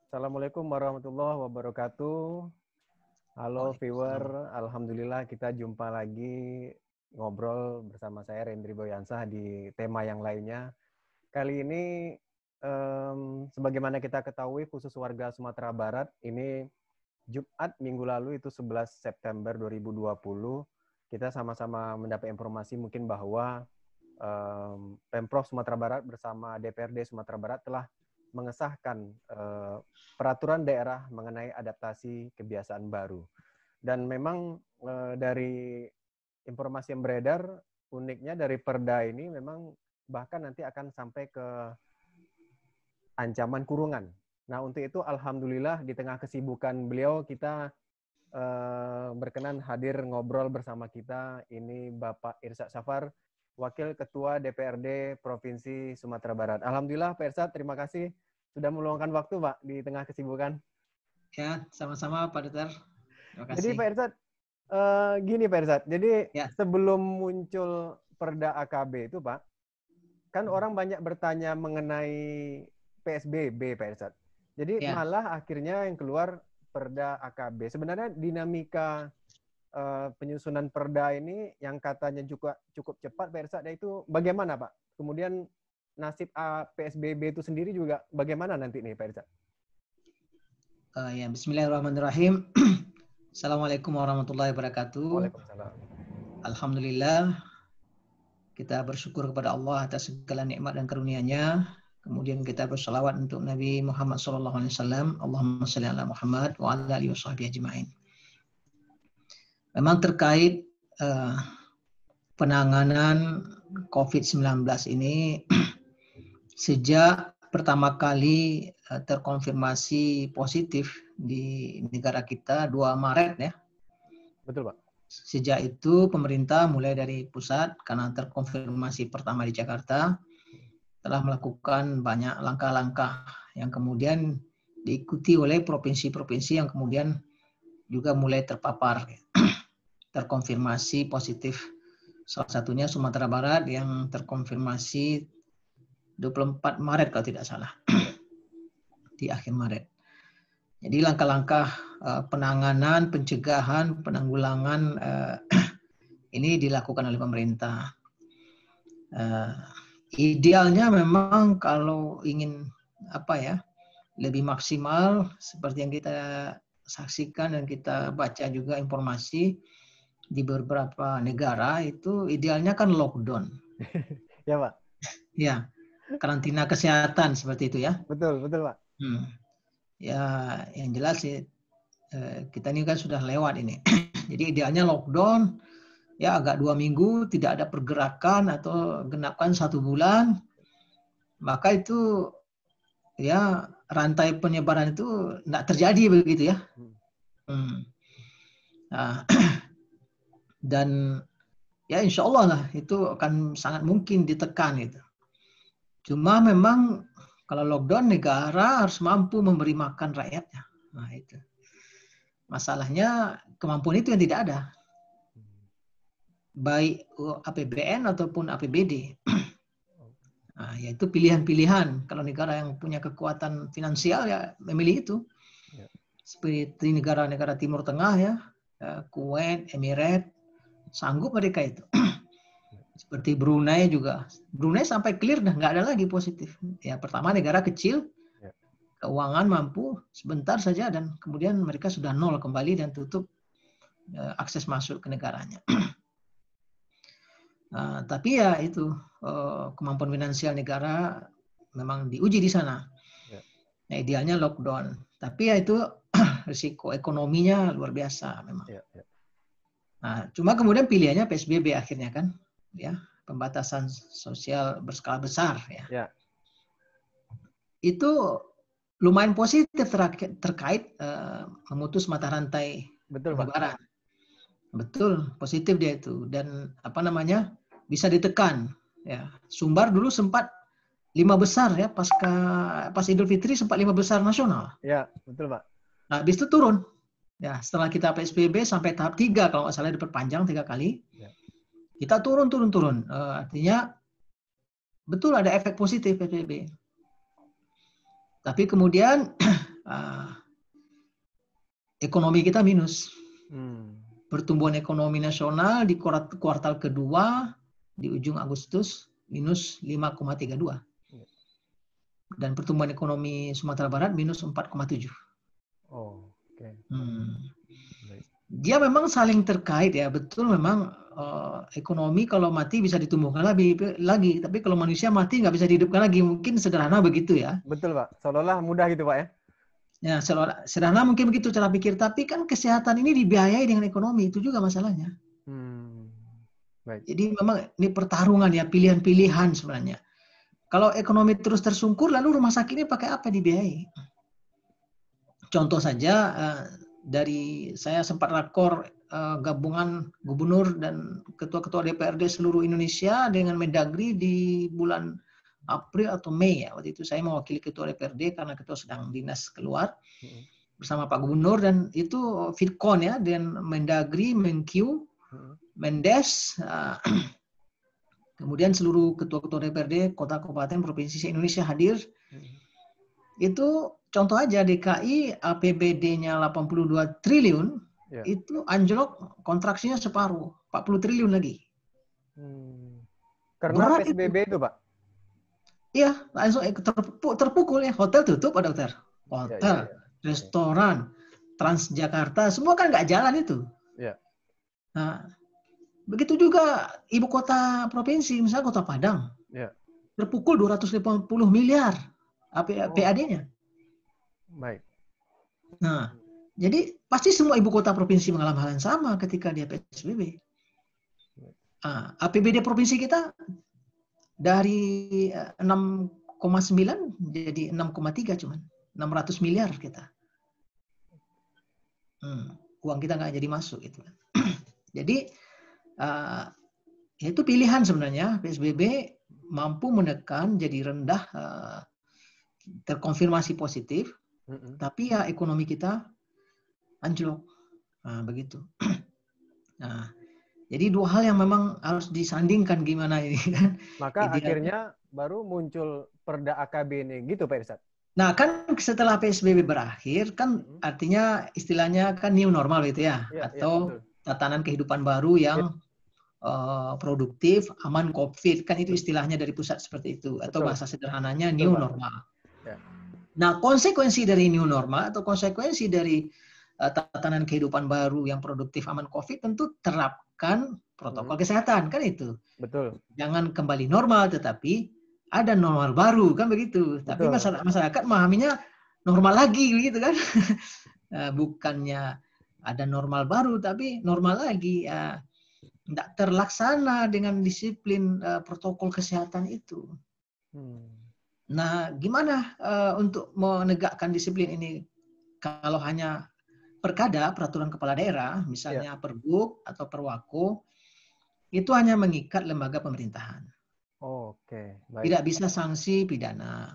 Assalamualaikum warahmatullahi wabarakatuh. Halo viewer, Waalaikumsalam. alhamdulillah kita jumpa lagi ngobrol bersama saya Rendri Boyansah di tema yang lainnya. Kali ini sebagaimana kita ketahui khusus warga Sumatera Barat, ini Jumat minggu lalu itu 11 September 2020, kita sama-sama mendapat informasi mungkin bahwa Pemprov Sumatera Barat bersama DPRD Sumatera Barat telah mengesahkan peraturan daerah mengenai adaptasi kebiasaan baru. Dan memang dari informasi yang beredar, uniknya dari Perda ini memang bahkan nanti akan sampai ke ancaman kurungan. Nah, untuk itu alhamdulillah di tengah kesibukan beliau kita berkenan hadir ngobrol bersama kita. Ini Bapak Irsyad Safar, Wakil Ketua DPRD Provinsi Sumatera Barat. Alhamdulillah Pak Irsyad, terima kasih sudah meluangkan waktu Pak di tengah kesibukan. Ya, sama-sama Pak Dutar. Terima kasih. Jadi Pak Irsyad, gini Pak Irsyad, jadi Ya. sebelum muncul Perda AKB itu Pak, kan orang banyak bertanya mengenai PSBB Pak Irsyad. Jadi Ya. malah akhirnya yang keluar Perda AKB. Sebenarnya dinamika penyusunan Perda ini yang katanya juga cukup cepat Pak Irsyad, itu bagaimana Pak? Kemudian nasib PSBB itu sendiri juga bagaimana nanti nih Pak Irsyad? Ya, bismillahirrahmanirrahim. Assalamualaikum warahmatullahi wabarakatuh. Waalaikumsalam. Alhamdulillah, kita bersyukur kepada Allah atas segala nikmat dan karunia-Nya. Kemudian kita bersalawat untuk Nabi Muhammad SAW. Allahumma shalli ala Muhammad wa ala alihi washabbihi ajma'in. Memang terkait penanganan COVID-19 ini, sejak pertama kali terkonfirmasi positif di negara kita 2 Maret ya. Betul Pak. Sejak itu pemerintah mulai dari pusat karena terkonfirmasi pertama di Jakarta telah melakukan banyak langkah-langkah yang kemudian diikuti oleh provinsi-provinsi yang kemudian juga mulai terpapar terkonfirmasi positif. Salah satunya Sumatera Barat yang terkonfirmasi 24 Maret kalau tidak salah. Di akhir Maret. Jadi langkah-langkah penanganan, pencegahan, penanggulangan ini dilakukan oleh pemerintah. Idealnya memang kalau ingin lebih maksimal seperti yang kita saksikan dan kita baca juga informasi di beberapa negara itu idealnya kan lockdown. Ya Pak. Ya, karantina kesehatan seperti itu ya. Betul Pak. Ya, yang jelas sih kita ini kan sudah lewat ini. Jadi idealnya lockdown, ya agak 2 minggu tidak ada pergerakan atau genapkan 1 bulan, maka itu ya rantai penyebaran itu tidak terjadi begitu ya. Nah, dan ya insya Allah lah itu akan sangat mungkin ditekan itu. Cuma memang kalau lockdown negara harus mampu memberi makan rakyatnya. Nah itu. Masalahnya kemampuan itu yang tidak ada. Baik APBN ataupun APBD. Nah, yaitu pilihan-pilihan. Kalau negara yang punya kekuatan finansial ya memilih itu. Seperti negara-negara Timur Tengah ya, Kuwait, Emirat, sanggup mereka itu. Seperti Brunei juga. Brunei sampai clear dah, nggak ada lagi positif. Ya pertama negara kecil, keuangan mampu sebentar saja dan kemudian mereka sudah nol kembali dan tutup akses masuk ke negaranya. Tapi ya itu kemampuan finansial negara memang diuji di sana. Nah, idealnya lockdown. Tapi ya itu risiko ekonominya luar biasa memang. Nah, cuma kemudian pilihannya PSBB akhirnya kan, ya pembatasan sosial berskala besar ya. Itu lumayan positif terkait memutus mata rantai penyebaran. Betul, positif dia itu dan bisa ditekan ya. Sumbar dulu sempat 5 besar ya pas Idul Fitri sempat 5 besar nasional. Ya, betul Pak. Nah, habis itu turun. Ya, setelah kita PSBB sampai tahap 3 kalau nggak salah diperpanjang 3 kali. Kita turun. Artinya betul ada efek positif PSBB. Tapi kemudian ekonomi kita minus. Pertumbuhan ekonomi nasional di kuartal kedua di ujung Agustus minus 5,32. Dan pertumbuhan ekonomi Sumatera Barat minus 4,7. Oh, oke. Dia memang saling terkait ya, betul memang ekonomi kalau mati bisa ditumbuhkan lagi, tapi kalau manusia mati nggak bisa dihidupkan lagi, mungkin sederhana begitu ya. Betul Pak, seolah-olah mudah gitu Pak ya. Ya, sederhana mungkin begitu cara pikir, tapi kan kesehatan ini dibiayai dengan ekonomi, itu juga masalahnya. Baik. Jadi memang ini pertarungan ya, pilihan-pilihan sebenarnya. Kalau ekonomi terus tersungkur, lalu rumah sakit ini pakai apa dibiayai? Contoh saja, dari saya sempat rakor gabungan gubernur dan ketua-ketua DPRD seluruh Indonesia dengan Mendagri di bulan April atau Mei ya. Waktu itu saya mewakili ketua DPRD karena ketua sedang dinas keluar bersama Pak Gubernur, dan itu Fitcon ya, dan Mendagri, Menkyu, Mendes, kemudian seluruh ketua-ketua DPRD, kota, kabupaten, provinsi se-Indonesia hadir. Itu contoh aja, DKI APBD-nya 82 triliun, itu anjlok kontraksinya separuh, 40 triliun lagi. Karena berat PSBB itu Pak? Iya, langsung terpukul ya. Hotel tutup Pak Dokter. Hotel, restoran, Transjakarta, semua kan nggak jalan itu. Nah, begitu juga ibu kota provinsi, misalnya Kota Padang, terpukul 250 miliar PAD-nya. Baik. Nah, jadi pasti semua ibu kota provinsi mengalami hal yang sama ketika dia PSBB. APBD provinsi kita dari 6,9 jadi 6,3 cuman. 600 miliar kita. Uang kita nggak jadi masuk gitu. Jadi itu pilihan sebenarnya. PSBB mampu menekan jadi rendah, terkonfirmasi positif, tapi ya ekonomi kita anjlok. Begitu. Nah, jadi dua hal yang memang harus disandingkan gimana ini kan. Maka akhirnya baru muncul Perda AKB ini gitu Pak Irsad. Nah kan setelah PSBB berakhir kan artinya istilahnya kan new normal gitu ya, atau tatanan kehidupan baru yang produktif, aman COVID, kan itu istilahnya dari pusat seperti itu, atau bahasa sederhananya new normal. Nah konsekuensi dari new normal atau konsekuensi dari tatanan kehidupan baru yang produktif, aman COVID, tentu terapkan protokol kesehatan, kan itu. Betul. Jangan kembali normal, tetapi ada normal baru, kan begitu. Tapi masyarakat memahaminya normal lagi, gitu kan. Bukannya ada normal baru, tapi normal lagi. Tidak terlaksana dengan disiplin protokol kesehatan itu. Nah, gimana untuk menegakkan disiplin ini? Kalau hanya perkada, peraturan kepala daerah, misalnya Pergub atau Perwako, itu hanya mengikat lembaga pemerintahan. Baik. Tidak bisa sanksi pidana.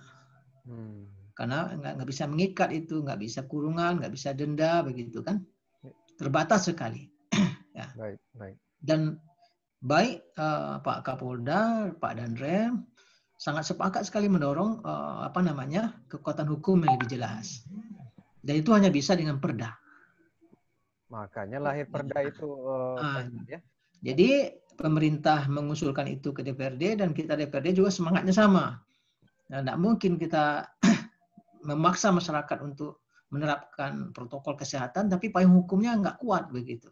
Karena nggak bisa mengikat itu, nggak bisa kurungan, nggak bisa denda, begitu kan. Terbatas sekali. Ya. Baik. Dan baik Pak Kapolda, Pak Danrem, sangat sepakat sekali mendorong kekuatan hukum yang lebih jelas. Dan itu hanya bisa dengan perda. Makanya lahir perda itu. Ya. Jadi pemerintah mengusulkan itu ke DPRD dan kita DPRD juga semangatnya sama. Nah, tidak mungkin kita memaksa masyarakat untuk menerapkan protokol kesehatan, tapi payung hukumnya nggak kuat begitu.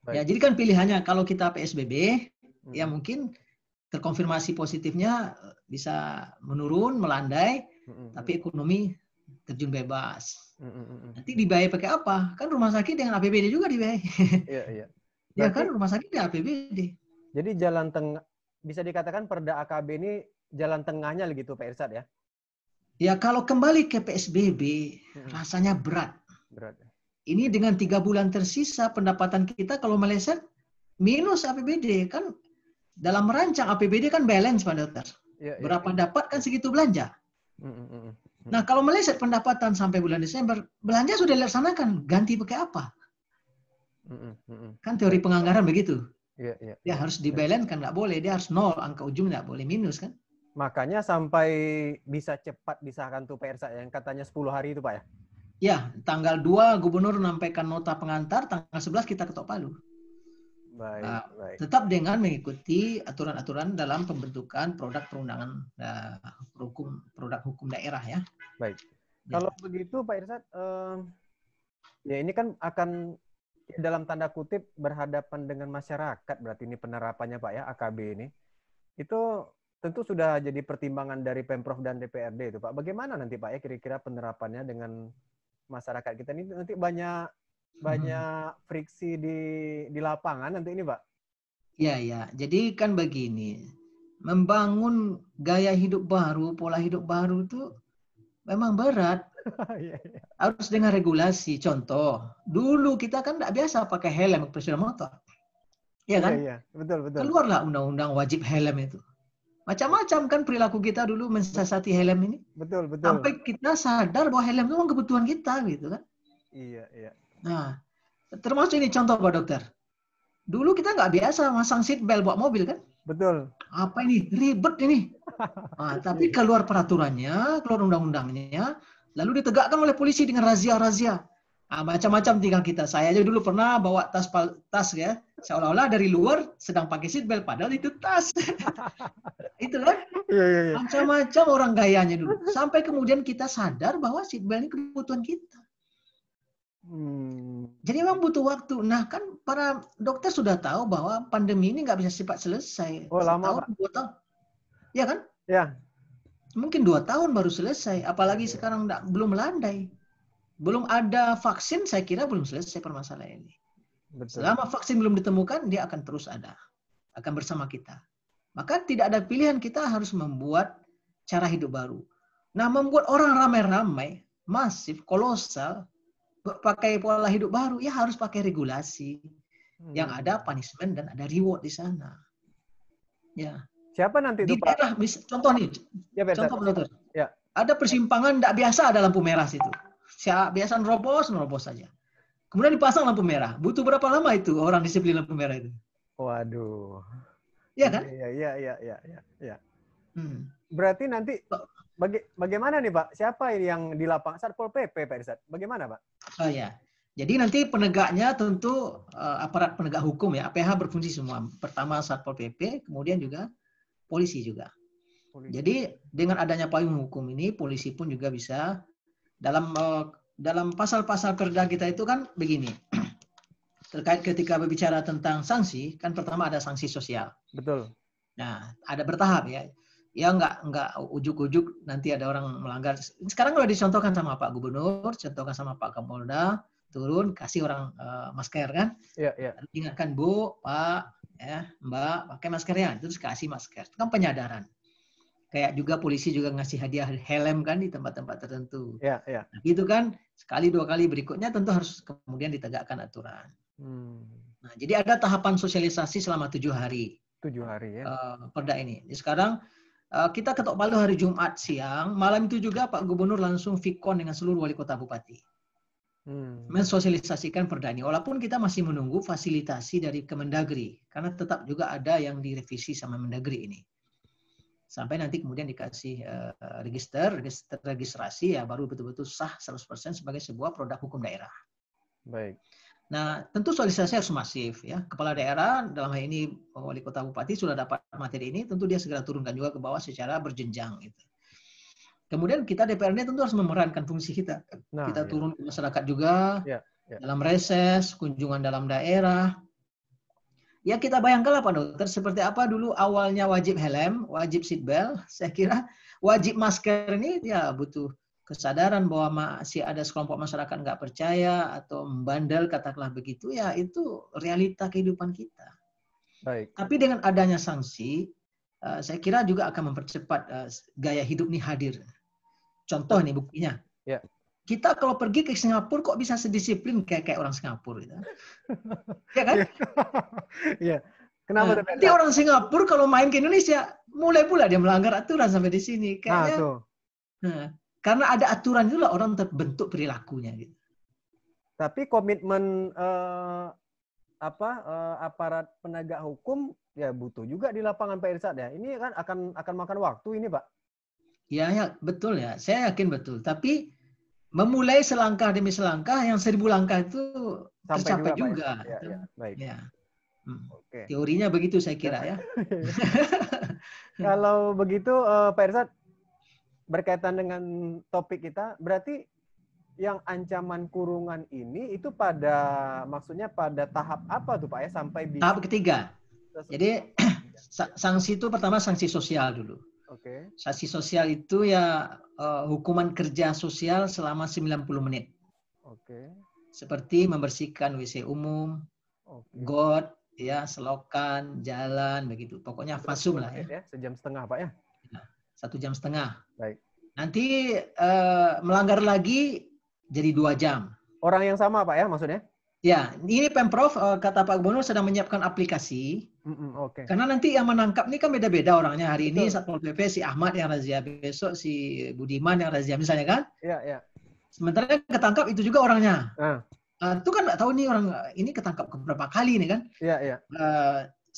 Ya, jadi kan pilihannya kalau kita PSBB, ya mungkin terkonfirmasi positifnya bisa menurun, melandai, tapi ekonomi terjun bebas. Nanti dibiayai pakai apa? Kan rumah sakit dengan APBD juga dibiayai. Iya. Ya kan rumah sakit dengan APBD. Jadi jalan tengah, bisa dikatakan Perda AKB ini jalan tengahnya gitu Pak Irsad ya? Ya kalau kembali ke PSBB, rasanya berat. Ini dengan 3 bulan tersisa pendapatan kita kalau meleset minus APBD kan, dalam merancang APBD kan balance Pak Dokter. Berapa dapat kan segitu belanja. Nah kalau meleset pendapatan sampai bulan Desember, belanja sudah dilaksanakan, ganti pakai apa? Kan teori penganggaran begitu. Dia harus dibalance kan, nggak boleh, dia harus nol, angka ujung nggak boleh minus kan. Makanya sampai bisa cepat disahkan tuh Pak Irsad yang katanya 10 hari itu Pak ya? Ya, tanggal 2 gubernur menampaikan nota pengantar, tanggal 11 kita ketok palu. Baik, baik. Tetap dengan mengikuti aturan-aturan dalam pembentukan produk perundangan produk hukum daerah ya. Baik. Ya. Kalau begitu Pak Irsad, ya ini kan akan dalam tanda kutip berhadapan dengan masyarakat, berarti ini penerapannya Pak ya, AKB ini. Itu tentu sudah jadi pertimbangan dari Pemprov dan DPRD itu Pak. Bagaimana nanti Pak ya kira-kira penerapannya dengan masyarakat kita ini nanti banyak friksi di lapangan nanti ini Pak? Ya. Jadi kan begini, membangun gaya hidup baru, pola hidup baru itu memang berat. Harus dengan regulasi. Contoh, dulu kita kan tidak biasa pakai helm sepeda motor. Iya kan? Iya, betul. Keluarlah undang-undang wajib helm itu. Macam-macam kan perilaku kita dulu mensiasati helm ini. Betul. Sampai kita sadar bahwa helm itu memang kebutuhan kita gitu kan. Iya. Nah, termasuk ini contoh Pak Dokter. Dulu kita nggak biasa masang seat belt buat mobil kan? Betul. Apa ini? Ribet ini. Nah, tapi keluar peraturannya, keluar undang-undangnya, lalu ditegakkan oleh polisi dengan razia-razia. Nah, macam-macam tinggal kita. Saya aja dulu pernah bawa tas ya, seolah-olah dari luar sedang pakai seat belt, padahal itu tas. Itu kan? Iya. Macam-macam orang gayanya dulu. Sampai kemudian kita sadar bahwa seat belt ini kebutuhan kita. Jadi memang butuh waktu. Nah kan para dokter sudah tahu bahwa pandemi ini nggak bisa cepat selesai. Oh lama Setahun, 2 tahun. Ya kan? Ya. Mungkin 2 tahun baru selesai. Apalagi sekarang belum melandai. Belum ada vaksin, saya kira belum selesai permasalahan ini. Betul. Selama vaksin belum ditemukan, dia akan terus ada. Akan bersama kita. Maka tidak ada pilihan, kita harus membuat cara hidup baru. Nah, membuat orang ramai-ramai, masif, kolosal, pakai pola hidup baru, ya harus pakai regulasi. Yang ada punishment dan ada reward di sana. Ya. Siapa nanti itu Pak? Daerah, contoh nih, contoh betul. Ya. Ada persimpangan tidak biasa, ada lampu merah situ. Biasa nerobos saja. Kemudian dipasang lampu merah. Butuh berapa lama itu orang disiplin lampu merah itu? Waduh. Iya kan? Iya. Berarti nanti bagaimana nih Pak? Siapa yang di lapangan? Satpol PP Pak Irsad. Bagaimana Pak? Oh ya. Jadi nanti penegaknya tentu aparat penegak hukum ya. APH berfungsi semua. Pertama Satpol PP, kemudian juga polisi juga. Jadi dengan adanya payung hukum ini, polisi pun juga bisa dalam pasal-pasal perda kita itu kan begini. Terkait ketika berbicara tentang sanksi, kan pertama ada sanksi sosial. Betul. Nah, ada bertahap ya. Ya nggak ujuk-ujuk nanti ada orang melanggar. Sekarang kalau dicontohkan sama Pak Gubernur, contohkan sama Pak Kapolda, turun kasih orang masker kan? Iya. Ingatkan Bu, Pak, ya Mbak, pakai masker ya. Terus kasih masker. Itu kan penyadaran. Kayak juga polisi juga ngasih hadiah helm kan di tempat-tempat tertentu. Iya. Nah, gitu kan, sekali 2 kali berikutnya tentu harus kemudian ditegakkan aturan. Nah, jadi ada tahapan sosialisasi selama 7 hari. 7 hari ya. Perda ini. Jadi sekarang kita ketok palu hari Jumat siang, malam itu juga Pak Gubernur langsung vikon dengan seluruh wali kota bupati. Mensosialisasikan perda ini. Walaupun kita masih menunggu fasilitasi dari Kemendagri, karena tetap juga ada yang direvisi sama Mendagri ini. Sampai nanti kemudian dikasih registrasi ya baru betul-betul sah 100% sebagai sebuah produk hukum daerah. Baik. Nah, tentu sosialisasi harus masif ya. Kepala daerah dalam hal ini wali kota bupati sudah dapat materi ini, tentu dia segera turunkan juga ke bawah secara berjenjang gitu. Kemudian kita DPRD tentu harus memerankan fungsi kita. Kita turun ke masyarakat juga dalam reses, kunjungan dalam daerah. Ya kita bayangkanlah Pak Dokter, seperti apa dulu awalnya wajib helm, wajib seatbelt, saya kira wajib masker ini ya butuh kesadaran bahwa masih ada sekelompok masyarakat nggak percaya atau membandel katakanlah begitu, ya itu realita kehidupan kita. Baik. Tapi dengan adanya sanksi, saya kira juga akan mempercepat gaya hidup ini hadir. Contoh nih buktinya. Ya. Kita kalau pergi ke Singapura kok bisa sedisiplin kayak orang Singapura gitu. Ya kan? Iya. Kenapa? Nanti orang Singapura kalau main ke Indonesia mulai pula dia melanggar aturan sampai di sini. Kayaknya. Karena ada aturan itulah orang terbentuk perilakunya gitu. Tapi komitmen aparat penegak hukum ya butuh juga di lapangan Pak Irsad ya. Ini kan akan makan waktu ini Pak. Ya, betul ya. Saya yakin betul. Tapi memulai selangkah demi selangkah, yang 1000 langkah itu Sampai tercapai juga Pak juga. ya. Ya, baik. Ya. Oke. Teorinya begitu saya kira ya. Kalau begitu Pak Irsad, berkaitan dengan topik kita, berarti yang ancaman kurungan ini itu maksudnya pada tahap apa tuh Pak ya sampai bisa Tahap ketiga. Jadi sanksi itu pertama sanksi sosial dulu. Oke. Sanksi sosial itu ya hukuman kerja sosial selama 90 menit. Oke. Seperti membersihkan WC umum, got, ya, selokan, jalan, begitu. Pokoknya fasum lah ya. Sejam setengah Pak ya? 1,5 jam. Baik. Nanti melanggar lagi jadi 2 jam. Orang yang sama Pak ya maksudnya? Ya, ini Pemprov kata Pak Gubernur sedang menyiapkan aplikasi. Karena nanti yang menangkap ini kan beda-beda orangnya. Hari ini Satpol PP si Ahmad yang razia, besok si Budiman yang razia misalnya kan? Iya, iya. Sementara yang ketangkap itu juga orangnya. Itu kan nggak tahu nih orang ini ketangkap beberapa kali nih kan? Iya, iya.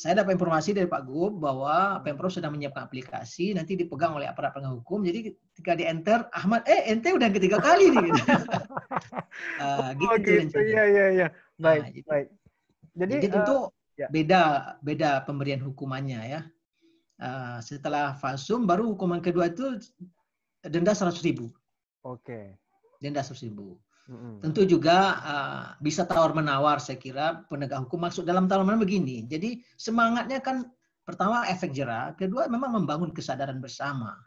Saya dapat informasi dari Pak Gub bahwa Pemprov sedang menyiapkan aplikasi, nanti dipegang oleh aparat penegak hukum. Jadi ketika di enter, Ahmad, ente udah ketiga kali nih. Gitu. Gitu. Iya. Baik, baik. Jadi tentu beda pemberian hukumannya ya. Setelah fasum, baru hukuman kedua itu denda 100.000. Oke. Denda 100.000. Tentu juga bisa tawar-menawar saya kira penegak hukum maksud dalam tawar-menawar begini. Jadi semangatnya kan pertama efek jera, kedua memang membangun kesadaran bersama.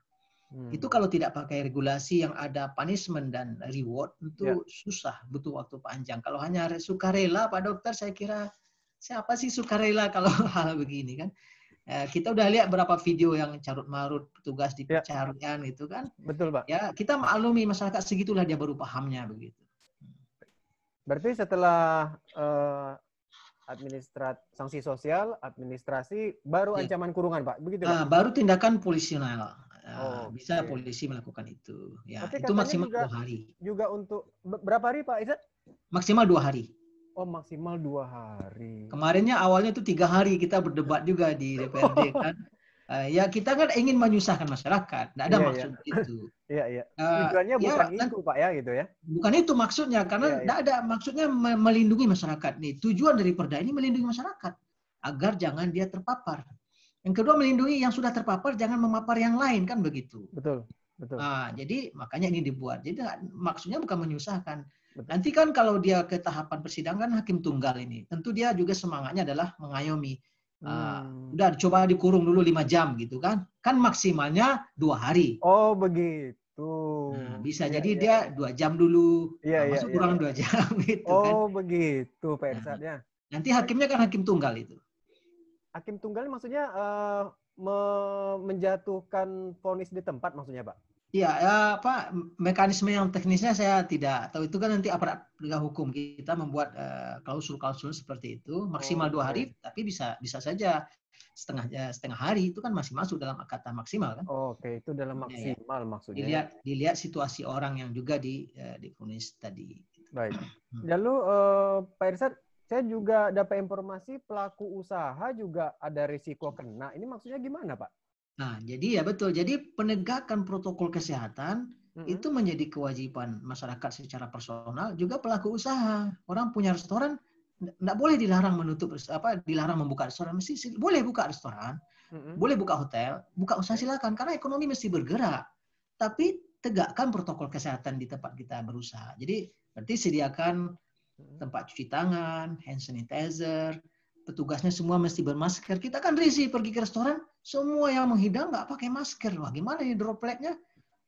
Itu kalau tidak pakai regulasi yang ada punishment dan reward itu susah, butuh waktu panjang. Kalau hanya sukarela Pak Dokter, saya kira siapa sih sukarela kalau hal begini kan? Kita udah lihat berapa video yang carut-marut petugas di pencarian itu kan. Betul Pak. Ya kita maklumi masyarakat segitulah dia baru pahamnya begitu. Berarti setelah sanksi sosial, administrasi, baru ancaman kurungan, Pak? Begitu, Pak? Baru tindakan polisional. Bisa polisi melakukan itu. Ya, tapi itu maksimal juga, 2 hari. Juga untuk berapa hari, Pak Izzat? Maksimal 2 hari. Oh, maksimal 2 hari. Kemarinnya awalnya itu 3 hari kita berdebat juga di DPRD kan. Ya kita kan ingin menyusahkan masyarakat, tidak ada maksud itu. Iya. Tujuannya bukan itu Pak ya gitu ya? Bukan itu maksudnya, karena tidak ada maksudnya melindungi masyarakat nih. Tujuan dari Perda ini melindungi masyarakat agar jangan dia terpapar. Yang kedua melindungi yang sudah terpapar jangan memapar yang lain kan begitu. Betul. Jadi makanya ini dibuat. Jadi maksudnya bukan menyusahkan. Betul. Nanti kan kalau dia ke tahapan persidangan hakim tunggal ini, tentu dia juga semangatnya adalah mengayomi. Udah coba dikurung dulu 5 jam gitu kan. Kan maksimalnya 2 hari. Oh begitu. Bisa jadi dia 2 jam dulu. Masuk kurang 2 jam gitu kan. Oh begitu Pak Irsad ya. Nanti hakimnya kan hakim tunggal itu. Hakim tunggal maksudnya menjatuhkan vonis di tempat maksudnya Pak? Iya, Pak, mekanisme yang teknisnya saya tidak tahu. Itu kan nanti aparat penegak hukum kita membuat klausul-klausul seperti itu maksimal 2 hari, tapi bisa saja setengah hari itu kan masih masuk dalam kata maksimal kan? Oke, itu dalam maksimal maksudnya. Dilihat situasi orang yang juga divonis tadi. Baik. Lalu Pak Irsad, saya juga dapat informasi pelaku usaha juga ada risiko kena. Ini maksudnya gimana Pak? Nah, jadi ya betul. Jadi penegakan protokol kesehatan itu menjadi kewajiban masyarakat secara personal, juga pelaku usaha. Orang punya restoran nggak boleh dilarang dilarang membuka restoran. Mesti boleh buka restoran, boleh buka hotel, buka usaha silakan karena ekonomi mesti bergerak. Tapi tegakkan protokol kesehatan di tempat kita berusaha. Jadi berarti sediakan tempat cuci tangan, hand sanitizer, petugasnya semua mesti bermasker. Kita kan risih pergi ke restoran, semua yang menghidang nggak pakai masker. Wah, gimana ini dropletnya?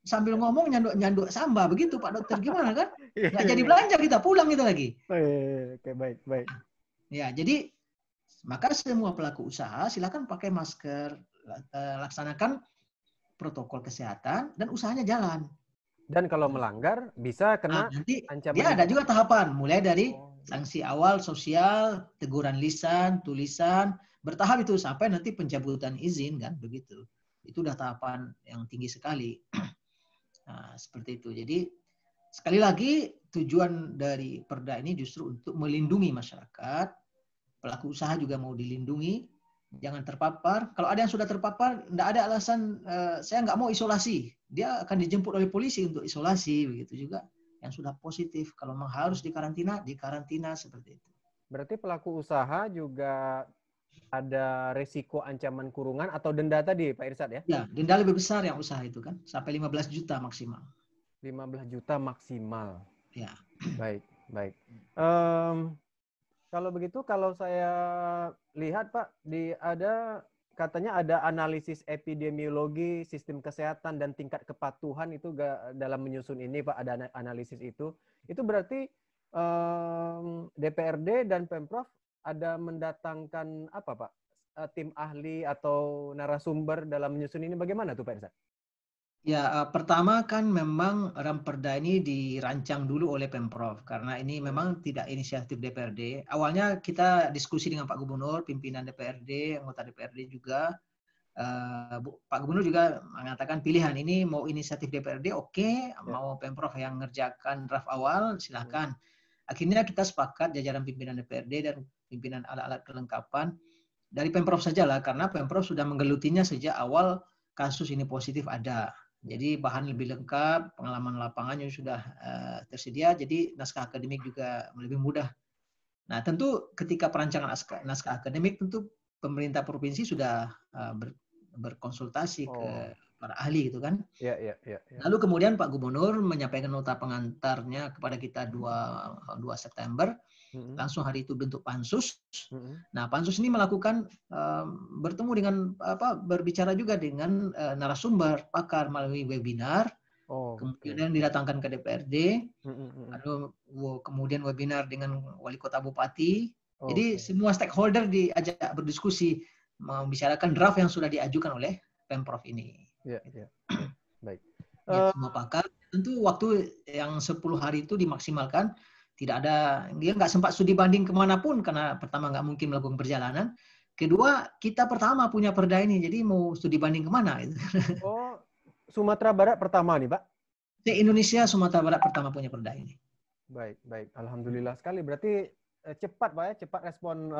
Sambil ngomong nyanduk samba begitu Pak Dokter, gimana kan? Nggak jadi belanja kita, pulang kita lagi. Oke, baik. Ya, jadi maka semua pelaku usaha silakan pakai masker, laksanakan protokol kesehatan dan usahanya jalan. Dan kalau melanggar bisa kena nanti ancaman. Dia ada juga tahapan, mulai dari sanksi awal sosial, teguran lisan, tulisan, bertahap itu sampai nanti pencabutan izin kan begitu. Itu udah tahapan yang tinggi sekali. Nah, seperti itu. Jadi sekali lagi tujuan dari Perda ini justru untuk melindungi masyarakat, pelaku usaha juga mau dilindungi jangan terpapar. Kalau ada yang sudah terpapar, tidak ada alasan saya nggak mau isolasi. Dia akan dijemput oleh polisi untuk isolasi, begitu juga. Yang sudah positif, kalau memang harus dikarantina seperti itu. Berarti pelaku usaha juga ada resiko ancaman kurungan atau denda tadi, Pak Irsad ya? Ya, denda lebih besar yang usaha itu kan, sampai 15 juta maksimal. 15 juta maksimal. Ya. Baik, baik. Kalau begitu, kalau saya lihat Pak, katanya ada analisis epidemiologi, sistem kesehatan dan tingkat kepatuhan itu dalam menyusun ini Pak, ada analisis itu. Itu berarti DPRD dan Pemprov ada mendatangkan apa Pak? Tim ahli atau narasumber dalam menyusun ini bagaimana tuh Pak Irsad? Ya, pertama kan memang Ramperda ini dirancang dulu oleh Pemprov karena ini memang tidak inisiatif DPRD. Awalnya kita diskusi dengan Pak Gubernur, pimpinan DPRD, anggota DPRD juga. Pak Gubernur juga mengatakan pilihan ini mau inisiatif DPRD oke, mau Pemprov yang ngerjakan draft awal silakan. Akhirnya kita sepakat jajaran pimpinan DPRD dan pimpinan alat-alat kelengkapan dari Pemprov sajalah karena Pemprov sudah menggelutinya sejak awal kasus ini positif ada. Jadi bahan lebih lengkap, pengalaman lapangannya sudah tersedia, jadi naskah akademik juga lebih mudah. Nah, tentu ketika perancangan naskah akademik, tentu pemerintah provinsi sudah berkonsultasi ke para ahli gitu kan. Ya. Lalu kemudian Pak Gubernur menyampaikan nota pengantarnya kepada kita 2 September. Langsung hari itu bentuk pansus. Nah, pansus ini melakukan bertemu dengan berbicara juga dengan narasumber pakar melalui webinar. Kemudian didatangkan ke DPRD. Lalu kemudian webinar dengan wali kota bupati. Jadi semua stakeholder diajak berdiskusi membicarakan draft yang sudah diajukan oleh Pemprov ini. Ya. Baik. Semua pakar. Tentu waktu yang 10 hari itu dimaksimalkan. Tidak ada, dia nggak sempat studi banding kemanapun karena pertama nggak mungkin melakukan perjalanan. Kedua, kita pertama punya perda ini, jadi mau studi banding kemana? Oh, Sumatera Barat pertama nih Pak? Indonesia, Sumatera Barat pertama punya perda ini. Baik. Alhamdulillah sekali. Berarti cepat Pak ya, cepat respon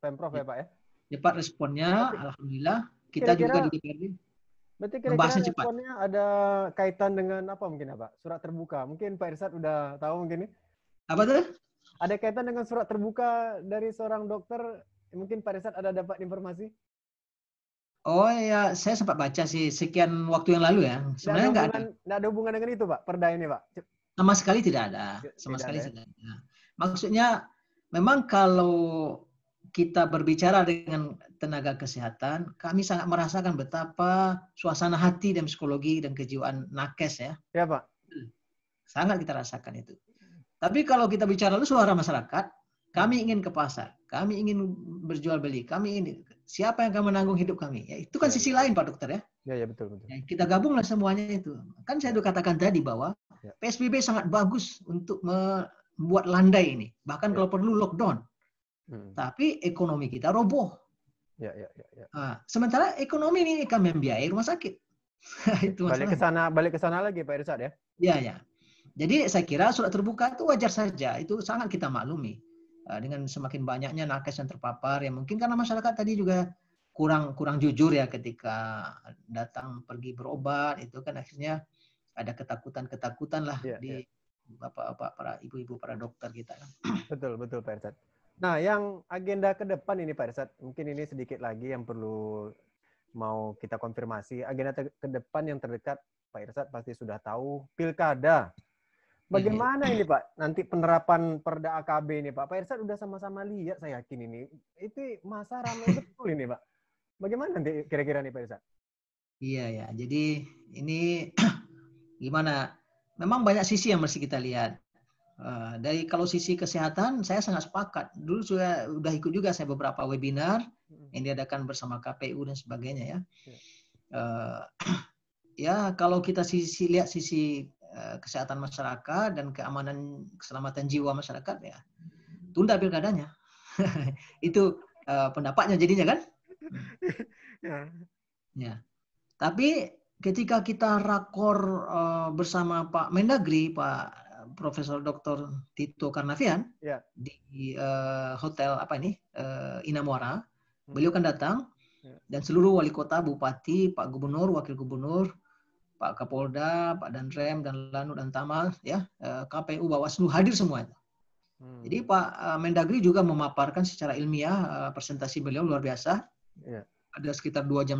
Pemprov ya Pak ya? Cepat responnya, alhamdulillah. Kita juga di DPRD. Berarti kira-kira responnya ada kaitan dengan apa mungkin ya Pak? Surat terbuka. Mungkin Pak Irsad udah tahu mungkin nih? Apa tuh? Ada kaitan dengan surat terbuka dari seorang dokter? Mungkin Pak Irsad ada dapat informasi? Oh ya, saya sempat baca sih sekian waktu yang lalu ya. Sebenarnya nggak ada hubungan dengan itu Pak, perda ini Pak? Sama sekali tidak ada. Tidak ada. Maksudnya memang kalau kita berbicara dengan tenaga kesehatan, kami sangat merasakan betapa suasana hati dan psikologi dan kejiwaan nakes ya. Ya Pak. Sangat kita rasakan itu. Tapi kalau kita bicara suara masyarakat, kami ingin ke pasar, kami ingin berjual beli, kami ini siapa yang akan menanggung hidup kami? Ya, itu kan sisi lain Pak Dokter ya. Ya betul. Ya, kita gabunglah semuanya itu. Kan saya sudah katakan tadi bahwa PSBB sangat bagus untuk membuat landai ini, bahkan kalau perlu lockdown. Tapi ekonomi kita roboh. Ya. Nah, sementara ekonomi ini akan membiayai rumah sakit. Itu balik ke sana lagi Pak Irsad ya. Ya. Jadi saya kira surat terbuka itu wajar saja, itu sangat kita maklumi. Dengan semakin banyaknya nakes yang terpapar, ya mungkin karena masyarakat tadi juga kurang jujur ya ketika datang pergi berobat, itu kan akhirnya ada ketakutan lah di bapak-bapak, para ibu-ibu, para dokter kita. Betul Pak Irsad. Nah, yang agenda ke depan ini Pak Irsad, mungkin ini sedikit lagi yang perlu mau kita konfirmasi. Agenda ke depan yang terdekat Pak Irsad pasti sudah tahu, pilkada. Bagaimana ini Pak, nanti penerapan Perda AKB ini Pak? Pak Irsad udah sama-sama lihat saya yakin ini. Itu masa ramai betul ini Pak. Bagaimana nanti kira-kira nih Pak Irsad? Iya ya, jadi ini gimana? Memang banyak sisi yang mesti kita lihat. Dari kalau sisi kesehatan, saya sangat sepakat. Dulu sudah ikut juga saya beberapa webinar yang diadakan bersama KPU dan sebagainya ya. Ya kalau kita lihat sisi kesehatan masyarakat dan keamanan keselamatan jiwa masyarakat ya tunda pilkadanya. Itu pendapatnya jadinya kan. Ya. Tapi ketika kita rakor bersama Pak Mendagri, Pak Profesor Dr. Tito Karnavian di hotel Ina Muara, Beliau kan datang dan seluruh wali kota, bupati, Pak Gubernur, Wakil Gubernur, Pak Kapolda, Pak Danrem, dan Lanut dan Tamal, ya, KPU, Bawaslu hadir semua itu. Jadi Pak Mendagri juga memaparkan secara ilmiah, presentasi beliau luar biasa. Ada sekitar 2,5 jam.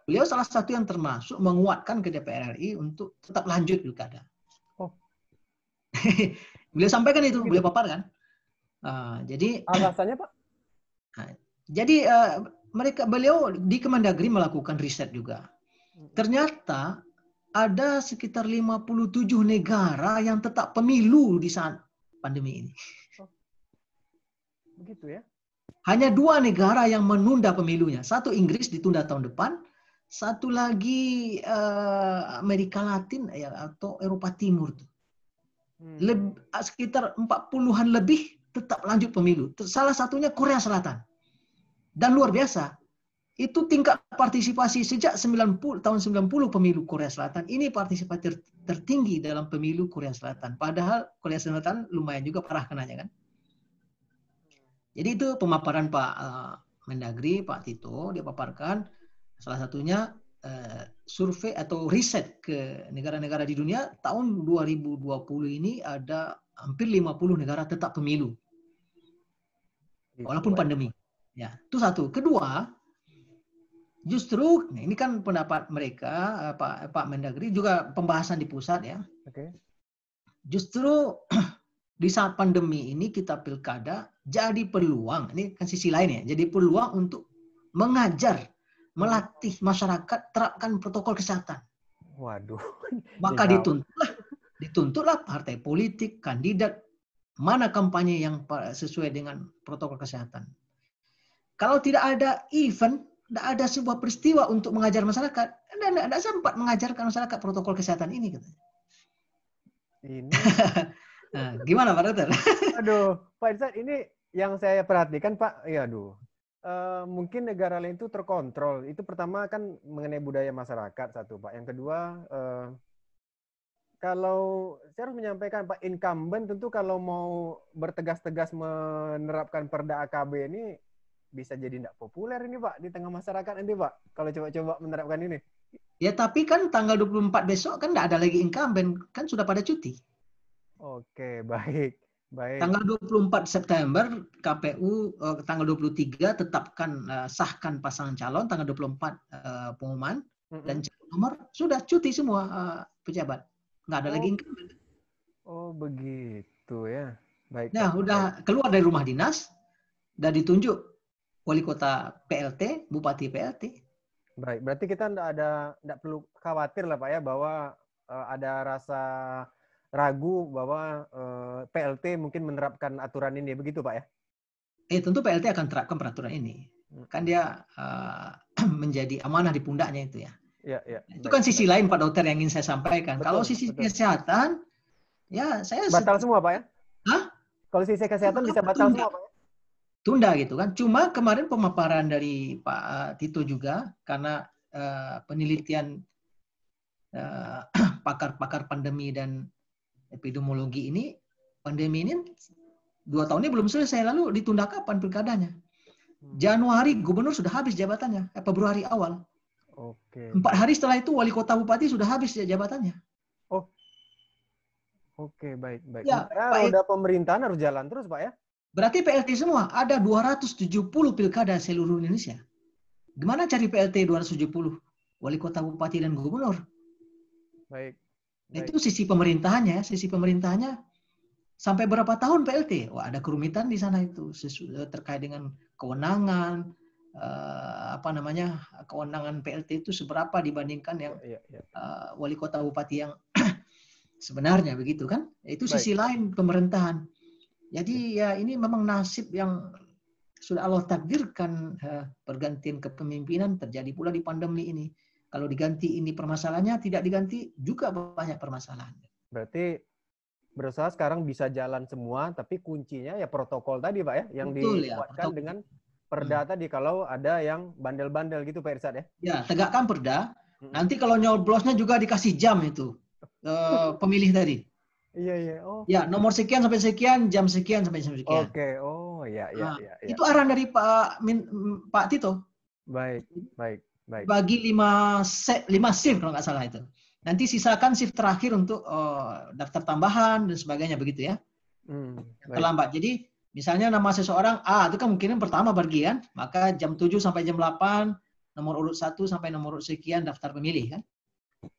Beliau salah satu yang termasuk menguatkan ke DPR RI untuk tetap lanjut pilkada. Beliau sampaikan itu, beliau paparkan. Jadi alasannya Pak? Jadi beliau di Kemendagri melakukan riset juga. Ternyata ada sekitar 57 negara yang tetap pemilu di saat pandemi ini. Begitu ya? Hanya 2 negara yang menunda pemilunya. Satu Inggris ditunda tahun depan, satu lagi Amerika Latin ya, atau Eropa Timur. Sekitar 40-an lebih tetap lanjut pemilu. Salah satunya Korea Selatan. Dan luar biasa. Itu tingkat partisipasi sejak tahun 90 pemilu Korea Selatan. Ini partisipasi tertinggi dalam pemilu Korea Selatan. Padahal Korea Selatan lumayan juga parah kenanya kan. Jadi itu pemaparan Pak Mendagri, Pak Tito, dia paparkan salah satunya survei atau riset ke negara-negara di dunia tahun 2020 ini ada hampir 50 negara tetap pemilu. Walaupun pandemi. Ya, itu satu. Kedua, justru ini kan pendapat mereka, Pak Mendagri juga pembahasan di pusat ya. Justru di saat pandemi ini kita pilkada jadi peluang, ini kan sisi lain ya, jadi peluang untuk mengajar, melatih masyarakat terapkan protokol kesehatan. Waduh. Maka dituntutlah partai politik, kandidat, mana kampanye yang sesuai dengan protokol kesehatan. Kalau tidak ada event, tidak ada sebuah peristiwa untuk mengajar masyarakat, Anda tidak sempat mengajarkan masyarakat protokol kesehatan ini. Ini nah, gimana Pak Dokter? Aduh, Pak Irsad, ini yang saya perhatikan Pak, ya aduh. Mungkin negara lain itu terkontrol. Itu pertama kan mengenai budaya masyarakat satu Pak. Yang kedua, kalau saya harus menyampaikan Pak, incumbent tentu kalau mau bertegas-tegas menerapkan Perda AKB ini bisa jadi tidak populer ini Pak di tengah masyarakat nanti Pak kalau coba-coba menerapkan ini. Ya tapi kan tanggal 24 besok kan tidak ada lagi incumbent, kan sudah pada cuti. Oke, baik. Tanggal 24 September KPU tanggal 23 tetapkan sahkan pasangan calon, tanggal 24 pengumuman dan nomor sudah cuti semua pejabat. Nggak ada lagi incumbent. Oh, begitu ya. Baik. Nah, udah keluar dari rumah dinas dan ditunjuk wali kota PLT, bupati PLT. Baik, berarti kita tidak perlu khawatir lah Pak ya bahwa ada rasa ragu bahwa PLT mungkin menerapkan aturan ini, begitu Pak ya? Tentu PLT akan terapkan peraturan ini. Kan dia menjadi amanah di pundaknya itu ya. Ya. Itu kan sisi lain Pak Dokter yang ingin saya sampaikan. Betul, kalau sisi kesehatan, ya saya batal semua Pak ya? Hah? Kalau sisi kesehatan bisa batal semua Pak ya? Tunda gitu kan. Cuma kemarin pemaparan dari Pak Tito juga karena penelitian pakar-pakar pandemi dan epidemiologi ini, pandemi ini 2 tahun ini belum selesai, lalu ditunda kapan pilkadanya? Januari gubernur sudah habis jabatannya, Februari awal. Oke. 4 hari setelah itu wali kota bupati sudah habis jabatannya. Oh. Oke, baik. Ya, roda pemerintahan harus jalan terus Pak ya? Berarti PLT semua, ada 270 pilkada seluruh Indonesia. Gimana cari PLT 270? Wali kota, bupati, dan gubernur. Baik. Itu sisi pemerintahannya. Sisi pemerintahannya sampai berapa tahun PLT? Wah, ada kerumitan di sana itu. Terkait dengan kewenangan, kewenangan PLT itu seberapa dibandingkan yang wali kota, bupati yang sebenarnya begitu kan? Itu sisi lain pemerintahan. Jadi ya ini memang nasib yang sudah Allah takdirkan, pergantian kepemimpinan terjadi pula di pandemi ini. Kalau diganti ini permasalahannya, tidak diganti juga banyak permasalahan. Berarti berusaha sekarang bisa jalan semua, tapi kuncinya ya protokol tadi Pak ya, yang dikuatkan ya, dengan Perda tadi kalau ada yang bandel-bandel gitu Pak Irsad ya. Ya, tegakkan Perda. Nanti kalau nyoblosnya juga dikasih jam itu pemilih tadi. Iya. Oh. Ya, nomor sekian sampai sekian, jam sekian sampai jam sekian. Oke. Oh, iya, Nah, iya. itu arahan dari Pak Tito. Baik. Bagi 5 shift kalau nggak salah itu. Nanti sisakan shift terakhir untuk daftar tambahan dan sebagainya begitu ya. Yang terlambat. Jadi misalnya nama seseorang A itu kan mungkin pertama pergi kan, maka jam 7 sampai jam 8 nomor urut 1 sampai nomor urut sekian daftar pemilih kan.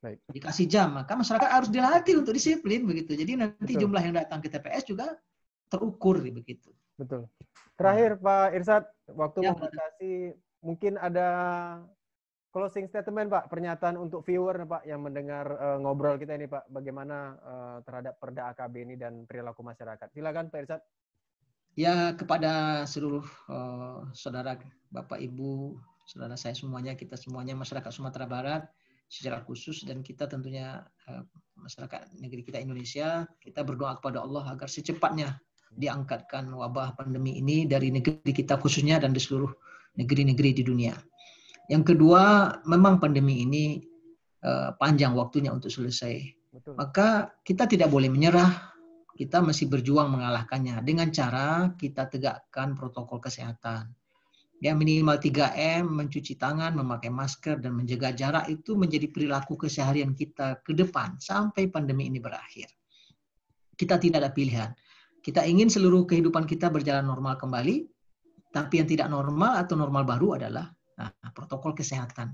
Baik. Dikasih jam, maka masyarakat harus dilatih untuk disiplin begitu. Jadi nanti Betul. jumlah yang datang ke TPS juga terukur begitu. Betul. Terakhir Pak Irsad, waktu Ya, membatasi, mungkin ada closing statement Pak, pernyataan untuk viewer Pak yang mendengar ngobrol kita ini Pak, bagaimana terhadap Perda AKB ini dan perilaku masyarakat. Silakan Pak Irsad. Ya, kepada seluruh saudara, Bapak, Ibu, saudara saya semuanya, kita semuanya masyarakat Sumatera Barat secara khusus, dan kita tentunya masyarakat negeri kita Indonesia, kita berdoa kepada Allah agar secepatnya diangkatkan wabah pandemi ini dari negeri kita khususnya dan di seluruh negeri-negeri di dunia. Yang kedua, memang pandemi ini panjang waktunya untuk selesai. Betul. Maka kita tidak boleh menyerah. Kita masih berjuang mengalahkannya dengan cara kita tegakkan protokol kesehatan. Ya, minimal 3M, mencuci tangan, memakai masker, dan menjaga jarak itu menjadi perilaku keseharian kita ke depan sampai pandemi ini berakhir. Kita tidak ada pilihan. Kita ingin seluruh kehidupan kita berjalan normal kembali, tapi yang tidak normal atau normal baru adalah protokol kesehatan.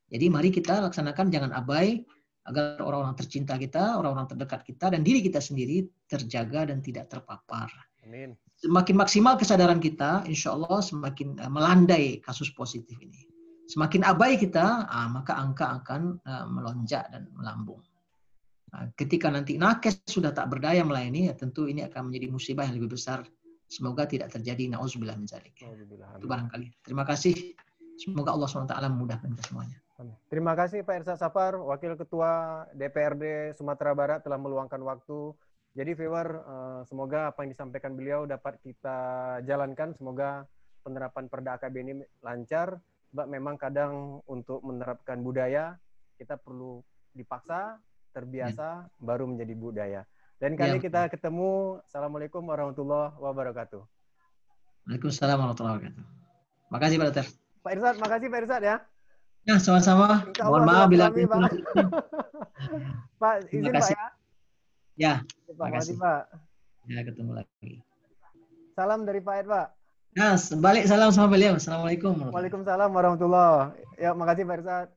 Jadi mari kita laksanakan, jangan abai, agar orang-orang tercinta kita, orang-orang terdekat kita, dan diri kita sendiri terjaga dan tidak terpapar. Amin. Semakin maksimal kesadaran kita, insya Allah semakin melandai kasus positif ini. Semakin abai kita, maka angka akan melonjak dan melambung. Ketika nanti nakes sudah tak berdaya melayani, ya tentu ini akan menjadi musibah yang lebih besar. Semoga tidak terjadi, na'udzubillah min dzalik. Itu barangkali. Terima kasih. Semoga Allah SWT memudahkan kita semuanya. Terima kasih Pak Irsad Safar, Wakil Ketua DPRD Sumatera Barat telah meluangkan waktu. Jadi viewer, semoga apa yang disampaikan beliau dapat kita jalankan. Semoga penerapan Perda AKB ini lancar. Mbak, memang kadang untuk menerapkan budaya, kita perlu dipaksa, terbiasa, baru menjadi budaya. Dan kali kita ketemu. Assalamualaikum warahmatullahi wabarakatuh. Waalaikumsalam warahmatullahi wabarakatuh. Makasih Pak Dokter. Pak Irsad, makasih Pak Irsad ya. Ya, sama-sama. Mohon maaf bila Pak. Pak, izin Pak ya. Ya, Pak, makasih Pak. Ya, ketemu lagi. Salam dari Pak Ed, Pak. Nah, balik salam sama beliau. Assalamualaikum. Waalaikumsalam warahmatullahi wabarakatuh. Ya, makasih Pak Irsad.